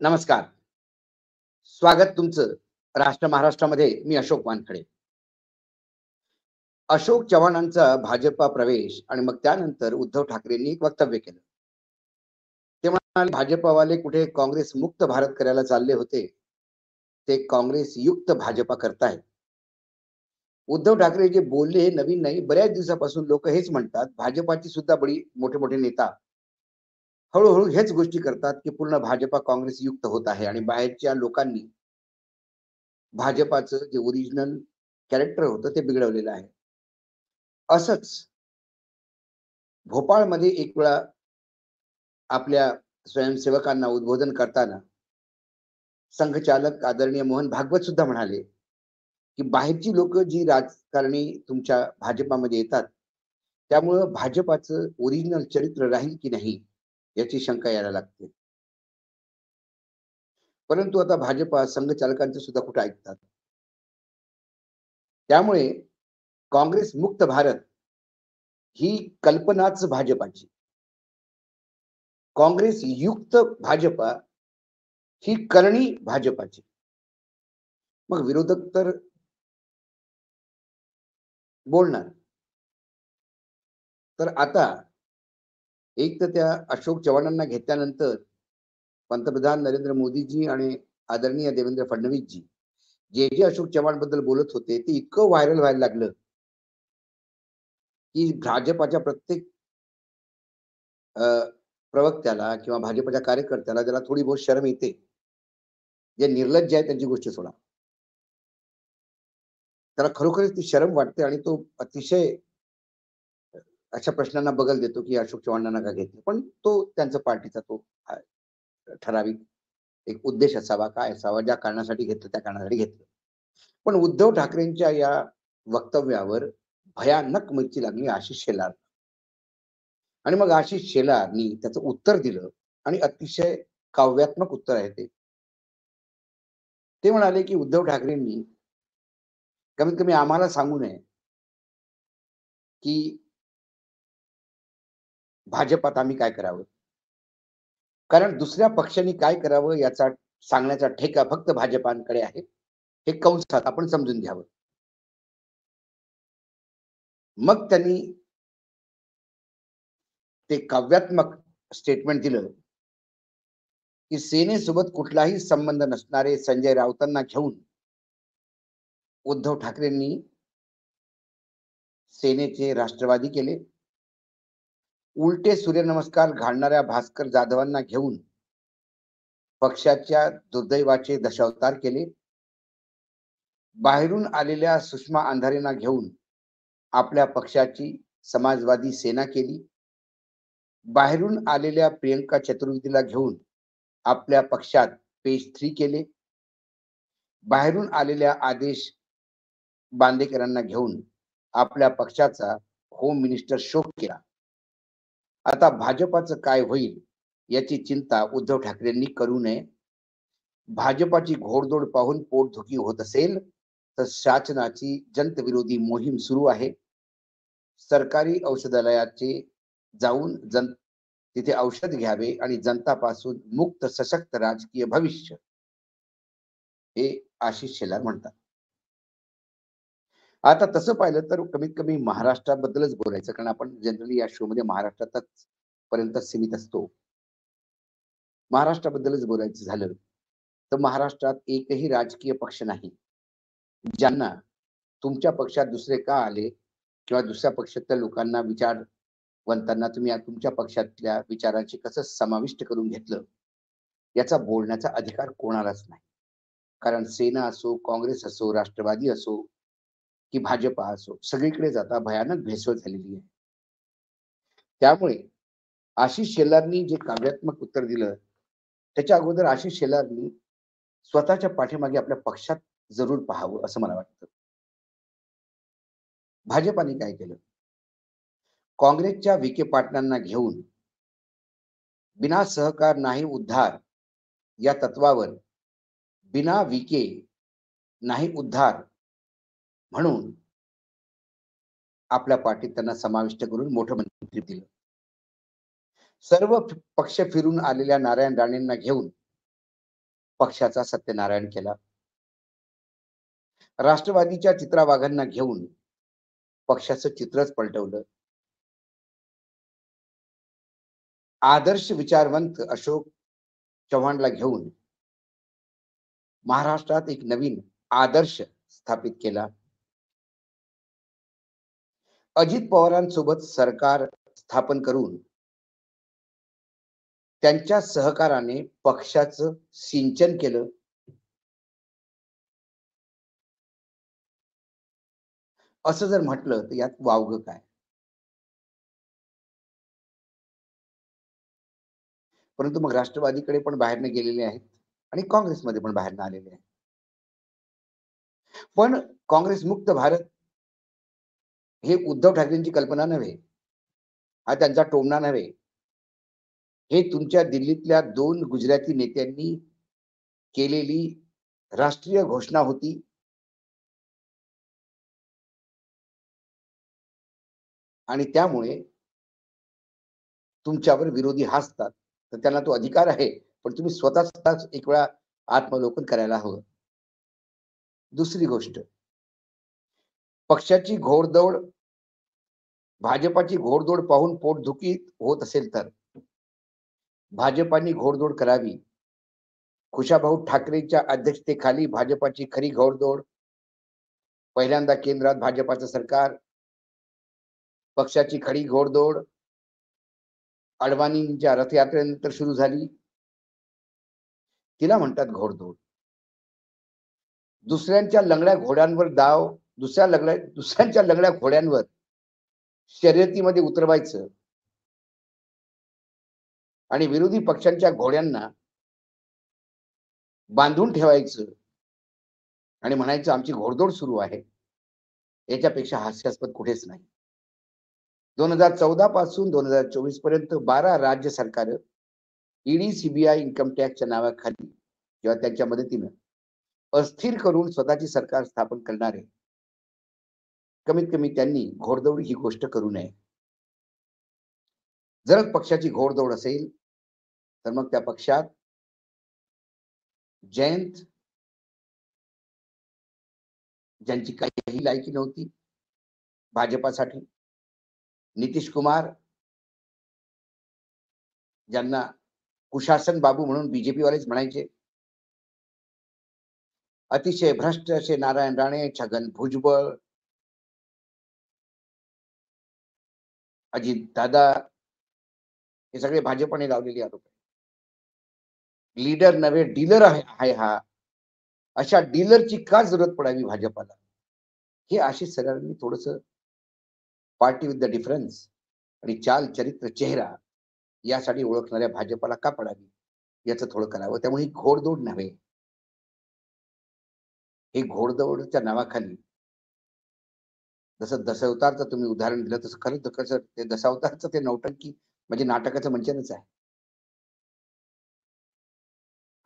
नमस्कार. स्वागत तुमचं राष्ट्र महाराष्ट्रामध्ये. मी अशोक वानखडे. अशोक चव्हाणांचा भाजपा प्रवेश आणि मग त्यानंतर उद्धव ठाकरेंनी एक वक्तव्य केलं. ते म्हणाले भाजपावाले कुठे काँग्रेस मुक्त भारत करायला चालले होते, ते काँग्रेस युक्त भाजपा करतायत. उद्धव ठाकरे जे बोलले हे नवीन नाही. बऱ्याच दिवसापासून लोक हेच म्हणतात. भाजपाची सुद्धा बडी मोठे मोठे नेता हळूहळू हेच गोष्टी करतात की पूर्ण भाजपा काँग्रेस युक्त होत आहे आणि बाहेरच्या लोकांनी भाजपाचं जे ओरिजिनल कॅरेक्टर होतं ते बिघडवलेलं आहे. असंच भोपाळमध्ये एक वेळा आपल्या स्वयंसेवकांना उद्बोधन करताना संघचालक आदरणीय मोहन भागवत सुद्धा म्हणाले, की बाहेरची लोक जी राजकारणी तुमच्या भाजपामध्ये येतात, त्यामुळं भाजपाचं ओरिजिनल चरित्र राहील की नाही याची शंका यायला लागते. परंतु आता भाजपा संघचालकांचं सुद्धा कुठे ऐकतात. त्यामुळे काँग्रेस मुक्त भारत ही कल्पनाच भाजपाची. काँग्रेस युक्त भाजपा ही करणी भाजपाची. मग विरोधक तर बोलणार. तर आता एक तर त्या अशोक चव्हाणांना घेतल्यानंतर पंतप्रधान नरेंद्र मोदीजी आणि आदरणीय देवेंद्र फडणवीसजी जे जे अशोक चव्हाण बद्दल बोलत होते ते इतकं व्हायरल व्हायला लागलं की भाजपाच्या प्रत्येक अ, प्रवक्त्याला किंवा भाजपच्या कार्यकर्त्याला ज्याला थोडी बहुत शरम येते, जे निर्लज्ज आहे त्यांची गोष्ट सोडा. त्याला खरोखरच ती शरम वाटते आणि तो अतिशय अशा प्रश्नांना बगल देतो की अशोक चव्हाणांना का घेतलं. पण तो त्यांचा पार्टीचा तो अ, ठराविक एक उद्देश असावा, काय असावा, ज्या कारणासाठी घेतलं त्या कारणासाठी घेतलं. पण उद्धव ठाकरेंच्या या वक्तव्यावर भयानक मिरची लागली आशिष शेलार आणि मग आशिष शेलारनी त्याचं उत्तर दिलं आणि अतिशय काव्यात्मक उत्तर आहे ते. ते म्हणाले की उद्धव ठाकरेंनी कमीत कमी आम्हाला सांगू नये की भाजपात आम्ही काय करावं. कारण दुसऱ्या पक्षांनी काय करावं याचा सांगण्याचा ठेका फक्त भाजपांकडे आहे. हे कंसात आपण समजून घ्यावं. मग त्यांनी ते काव्यात्मक स्टेटमेंट दिलं की सेनेसोबत कुठलाही संबंध नसणारे संजय राऊतांना घेऊन उद्धव ठाकरेंनी सेनेचे राष्ट्रवादी केले. उलटे सूर्यनमस्कार घालणाऱ्या भास्कर जाधवांना घेऊन पक्षाच्या दुर्दैवाचे दशावतार केले. बाहेरून आलेल्या सुषमा अंधारेंना घेऊन आपल्या पक्षाची समाजवादी सेना केली. बाहेरून आलेल्या प्रियंका चतुर्वेदीला घेऊन आपल्या पक्षात पेज 3 केले. बाहेरून आलेल्या आदेश बांदेकरांना घेऊन आपल्या पक्षाचा होम मिनिस्टर शोक केला. आता भाजपाचं काय होईल याची चिंता उद्धव ठाकरेंनी करू नये. भाजपाची घोडदौड पाहून पोटदुखी होत असेल तर शासनाची जनतेविरोधी मोहीम सुरू आहे. सरकारी औषधालयाचे जाऊन तिथे औषध घ्यावे आणि जनतापासून मुक्त सशक्त राजकीय भविष्य हे आशिष शेलार म्हणतात. आता तसं पाहिलं तर कमीत कमी महाराष्ट्राबद्दलच बोलायचं, कारण आपण जनरली या शो मध्ये महाराष्ट्रातच पर्यंत सीमित असतो. महाराष्ट्राबद्दलच बोलायचं झालं तर महाराष्ट्रात एकही राजकीय पक्ष नाही ज्यांना तुमच्या पक्षात दुसरे का आले किंवा दुसऱ्या पक्षातल्या लोकांना विचारवंतांना तुम्ही तुमच्या पक्षातल्या विचारांची कसं समाविष्ट करून घेतलं याचा बोलण्याचा अधिकार कोणालाच नाही. कारण सेना असो, काँग्रेस असो, राष्ट्रवादी असो की भाजपा असो, सगळीकडेच आता भयानक भेसळ झालेली आहे. त्यामुळे आशिष शेलारनी जे काव्यात्मक उत्तर दिलं त्याच्या अगोदर आशिष शेलारनी स्वतःच्या पाठीमागे आपल्या पक्षात जरूर पाहावं असं मला वाटतं. भाजपाने काय केलं? काँग्रेसच्या विखे पाटलांना घेऊन बिना सहकार नाही उद्धार या तत्वावर बिना विखे नाही उद्धार म्हणून आपल्या पार्टीत त्यांना समाविष्ट करून मोठं मंत्री दिलं. सर्व पक्ष फिरून आलेल्या नारायण राणेंना घेऊन पक्षाचा सत्यनारायण केला. राष्ट्रवादीच्या चित्रावाघांना घेऊन पक्षाचं चित्रच पलटवलं. आदर्श विचारवंत अशोक चव्हाणला घेऊन महाराष्ट्रात एक नवीन आदर्श स्थापित केला. अजित पवारांसोबत सरकार स्थापन करून त्यांच्या सहकाराने पक्षाचं सिंचन केलं. असं जर म्हटलं तर यात वावगं काय? परंतु मग राष्ट्रवादीकडे पण बाहेरने गेलेले आहेत आणि काँग्रेसमध्ये पण बाहेरनं आलेले आहेत. पण काँग्रेस मुक्त भारत हे उद्धव ठाकरेंची कल्पना नव्हे, हा त्यांचा टोमणा नव्हे. हे तुमच्या दिल्लीतल्या 2 गुजराती नेत्यांनी केलेली राष्ट्रीय घोषणा होती. आणि त्यामुळे तुमच्यावर विरोधी हसतात. तर त्यांना तो अधिकार आहे, पण तुम्ही स्वतःच एक वेळा आत्मलोकन करायला हवं. दुसरी गोष्ट, पक्षाची घोडदौड, भाजपाची घोडदौड पाहून पोटदुखी होत असेल तर भाजपाने घोडदौड करावी. खुशाभाऊ ठाकरेंच्या अध्यक्षतेखाली भाजपाची खरी घोडदौड. पहिल्यांदा केंद्रात भाजपाचं सरकार, पक्षाची खरी घोडदौड अडवाणींच्या रथयात्रेनंतर सुरू झाली. तिला म्हणतात घोडदौड. दुसऱ्यांच्या लंगड्या घोड्यांवर डाव, दुसऱ्यांच्या लंगड्या घोड्यांवर शर्यतीमध्ये उतरवायचं आणि विरोधी पक्षांच्या घोड्यांना बांधून ठेवायचं आणि म्हणायचं आमची घोडदौड सुरू आहे. याच्यापेक्षा हास्यास्पद कुठेच नाही. 2014 पासून 2024 पर्यंत 12 राज्य सरकार ईडी, सीबीआय, इन्कम टॅक्सच्या नावाखाली किंवा त्यांच्या मदतीनं अस्थिर करून स्वतःची सरकार स्थापन करणारे कमीत कमी त्यांनी घोडदौड ही गोष्ट करू नये. जर पक्षाची घोडदौड असेल तर मग त्या पक्षात जयंत, ज्यांची काही लायकी नव्हती भाजपासाठी, नितीश कुमार, ज्यांना कुशासन बाबू म्हणून बीजेपी वालेच म्हणायचे, अतिशय भ्रष्ट असे नारायण राणे, छगन भुजबळ, अजित दादा, हे सगळे भाजपाने लावलेले आरोप आहे. लीडर नव्हे डीलर आहे हा. अशा डीलरची का जरूरत पडावी भाजपाला? हे आशिष सरांनी थोडस पार्टी विथ द डिफरन्स आणि चाल, चरित्र, चेहरा यासाठी ओळखणाऱ्या भाजपाला का पडावी याचं थोडं करावं. त्यामुळे ही घोडदौड नव्हे, हे घोडदौडच्या नावाखाली जसं दशावतारचं तुम्ही उदाहरण दिलं तसं खरंच कसं ते दशावतारचं ते नौटंकी म्हणजे नाटकाचं मंचनच आहे.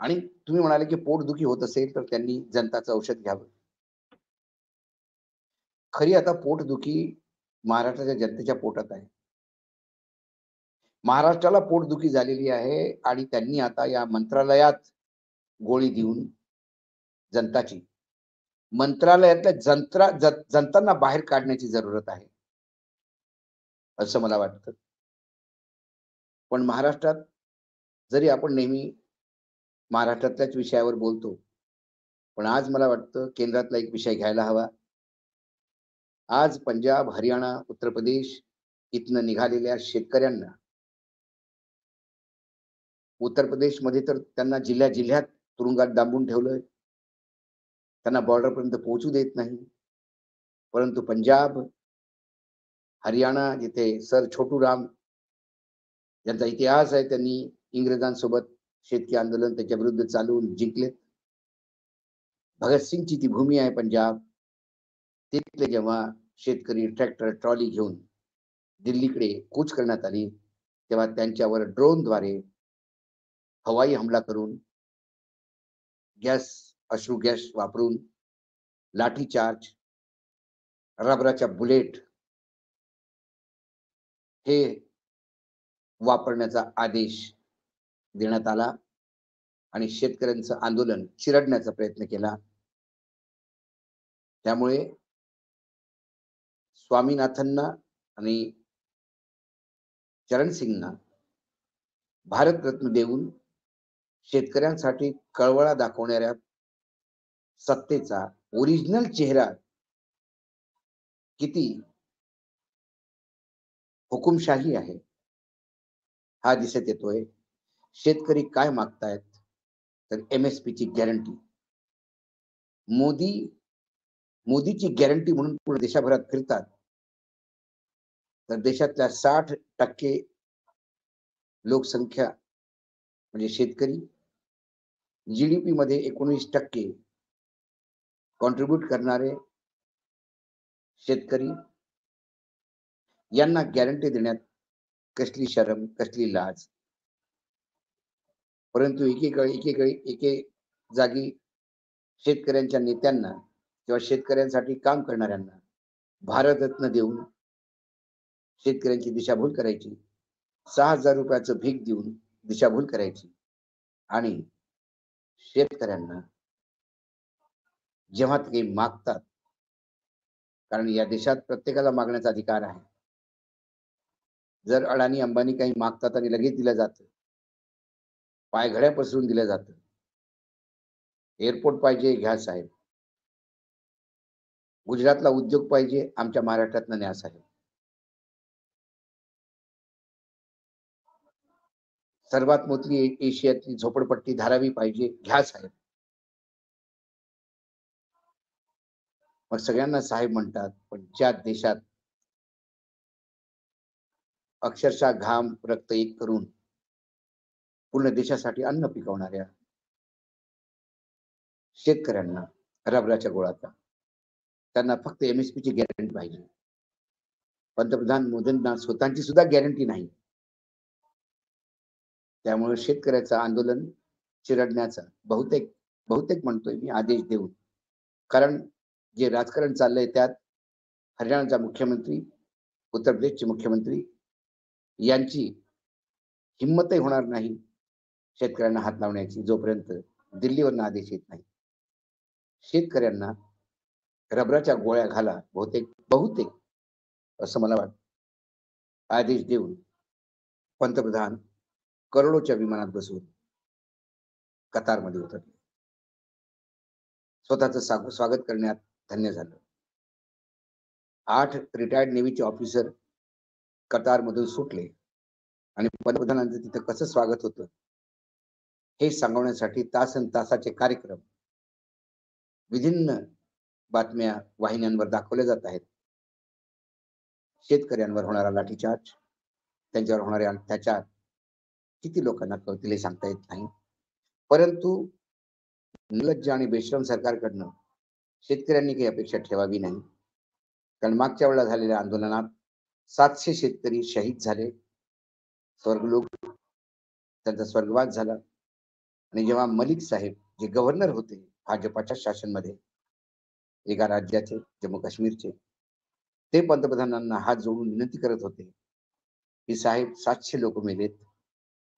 आणि तुम्ही म्हणाले की पोटदुखी होत असेल तर त्यांनी जनताचं औषध घ्यावं. खरी आता पोटदुखी महाराष्ट्राच्या जनतेच्या पोटात आहे. महाराष्ट्राला पोटदुखी झालेली आहे आणि त्यांनी आता या मंत्रालयात गोळी देऊन जनताची मंत्रालयातल्या जनतांना बाहेर काढण्याची जरूरत आहे असं मला वाटतं. पण महाराष्ट्रात जरी आपण नेहमी महाराष्ट्रातल्याच विषयावर बोलतो, पण आज मला वाटतं केंद्रातला एक विषय घ्यायला हवा. आज पंजाब, हरियाणा, उत्तर प्रदेश इथनं निघालेल्या शेतकऱ्यांना उत्तर प्रदेशमध्ये तर त्यांना जिल्ह्या जिल्ह्यात तुरुंगात डांबून ठेवलंय. त्यांना बॉर्डर पर्यंत पोहोचू देत नाही. परंतु पंजाब, हरियाणा जिथे सर छोटू राम ज्यांचा इतिहास आहे, त्यांनी इंग्रजांसोबत शेतकी आंदोलन त्याच्या विरुद्ध चालवून जिंकले. भगतसिंगची ती भूमी आहे पंजाब. तिथले जेव्हा शेतकरी ट्रॅक्टर ट्रॉली घेऊन दिल्लीकडे कूच करण्यात आली तेव्हा त्यांच्यावर ड्रोनद्वारे हवाई हमला करून अश्रू गॅस वापरून लाठीचार्ज, रबराच्या बुलेट हे वापरण्याचा आदेश देण्यात आला. आणि शेतकऱ्यांचं आंदोलन चिरडण्याचा प्रयत्न केला. त्यामुळे स्वामीनाथनना आणि चरणसिंगना भारतरत्न देऊन शेतकऱ्यांसाठी कळवळा दाखवणाऱ्या सत्तेचा ओरिजिनल चेहरा किती हुकुमशाही आहे हा दिसत येतोय. शेतकरी काय मागतायत तर MSP ची गॅरंटी. मोदीची गॅरंटी म्हणून पूर्ण देशभरात फिरतात. तर देशातल्या 60% लोकसंख्या म्हणजे शेतकरी, GDP मध्ये 19% कॉन्ट्रीब्यूट करणारे शेतकरी, यांना गॅरंटी देण्यात कसली शरम, कसली लाज. परंतु एके जागी शेतकऱ्यांच्या नेत्यांना किंवा शेतकऱ्यांसाठी काम करणाऱ्यांना भारतरत्न देऊन शेतकऱ्यांची दिशाभूल करायची, 6,000 रुपयाचं भीक देऊन दिशाभूल करायची आणि शेतकऱ्यांना जेव्हा ते मागतात, कारण या देशात प्रत्येकाला मागण्याचा अधिकार आहे. जर अडाणी अंबानी काही मागतात आणि लगेच दिलं जातं, पायघड्या पसरून दिलं जातं. एअरपोर्ट पाहिजे, घ्या साहेब. गुजरातला उद्योग पाहिजे, आमच्या महाराष्ट्रातनं न्या साहेब. सर्वात मोठी एशियातली झोपडपट्टी धारावी पाहिजे, घ्या साहेब. मग सगळ्यांना साहेब म्हणतात, पण ज्या देशात अक्षरशः घाम रक्त एक करून पूर्ण देशासाठी अन्न पिकवणाऱ्या शेतकऱ्यांना रबराच्या गोळाचा, त्यांना फक्त MSP ची गॅरंटी पाहिजे. पंतप्रधान मोदींना स्वतःची सुद्धा गॅरंटी नाही. त्यामुळे शेतकऱ्याचं आंदोलन चिरडण्याचा बहुतेक म्हणतोय मी आदेश देऊन, कारण जे राजकारण चाललंय त्यात हरियाणाचा मुख्यमंत्री, उत्तर प्रदेशचे मुख्यमंत्री यांची हिंमतही होणार नाही शेतकऱ्यांना हात लावण्याची जोपर्यंत दिल्लीवरनं आदेश येत नाही. शेतकऱ्यांना रबराच्या गोळ्या घाला, बहुतेक असं मला वाटतं. आदेश देऊन पंतप्रधान करोडोच्या विमानात बसून कतारमध्ये उतरले. स्वतःचं स्वागत करण्यात धन्य झालं. 8 रिटायर्ड नेव्हीचे ऑफिसर कतारमधून सुटले आणि पंतप्रधानांचं तिथं कसं स्वागत होतं हे सांगण्यासाठी तासनतासाचे कार्यक्रम विभिन्न बातम्या वाहिन्यांवर दाखवले जात आहेत. शेतकऱ्यांवर होणारा लाठीचार्ज, त्यांच्यावर होणारे अत्याचार किती लोकांना कळतील हे सांगता येत नाही. परंतु निर्लज्ज आणि बेशरम सरकारकडनं शेतकऱ्यांनी काही अपेक्षा ठेवावी नाही. कारण मागच्या वेळेला झालेल्या आंदोलनात 700 शेतकरी शहीद झाले, स्वर्गलोक त्यांचा स्वर्गवास झाला. आणि जेव्हा मलिक साहेब जे गव्हर्नर होते भाजपाच्या शासनमध्ये एका राज्याचे, जम्मू काश्मीरचे, ते पंतप्रधानांना हात जोडून विनंती करत होते की साहेब 700 लोक मेलेत,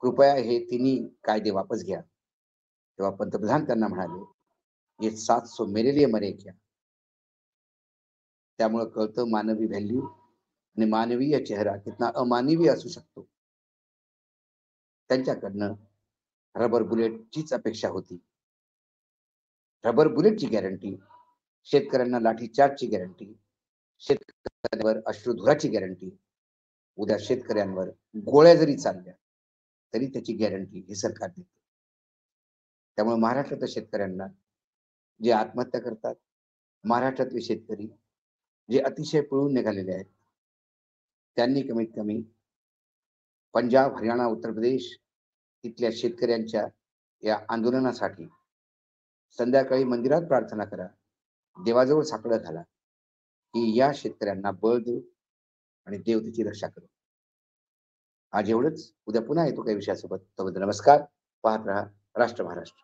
कृपया हे तिन्ही कायदे वापस घ्या. तेव्हा पंतप्रधान त्यांना म्हणाले, ये 700 मेरे लिए मरे क्या. त्यामुळे कळतं मानवी व्हॅल्यू आणि मानवीय चेहरा कितना अमानवीय असू शकतो. त्यांच्याकडनं रबर बुलेटचीच अपेक्षा होती. रबर बुलेटची गॅरंटी, शेतकऱ्यांना लाठीचार्जची गॅरंटी, शेतकऱ्यांवर अश्रुधुराची गॅरंटी, उद्या शेतकऱ्यांवर गोळ्या जरी चालल्या तरी त्याची गॅरंटी हे सरकार देते. त्यामुळे महाराष्ट्रातल्या शेतकऱ्यांना जे आत्महत्या करतात, महाराष्ट्रातले शेतकरी जे अतिशय पळून निघालेले आहेत, त्यांनी कमीत कमी पंजाब, हरियाणा, उत्तर प्रदेश इथल्या शेतकऱ्यांच्या या आंदोलनासाठी संध्याकाळी मंदिरात प्रार्थना करा, देवाजवळ साकडं घाला की या शेतकऱ्यांना बळ देऊ आणि देव त्याची रक्षा करू. आज एवढंच. उद्या पुन्हा येतो काही विषयासोबत. तोपर्यंत नमस्कार. पाहत रहा राष्ट्र महाराष्ट्र.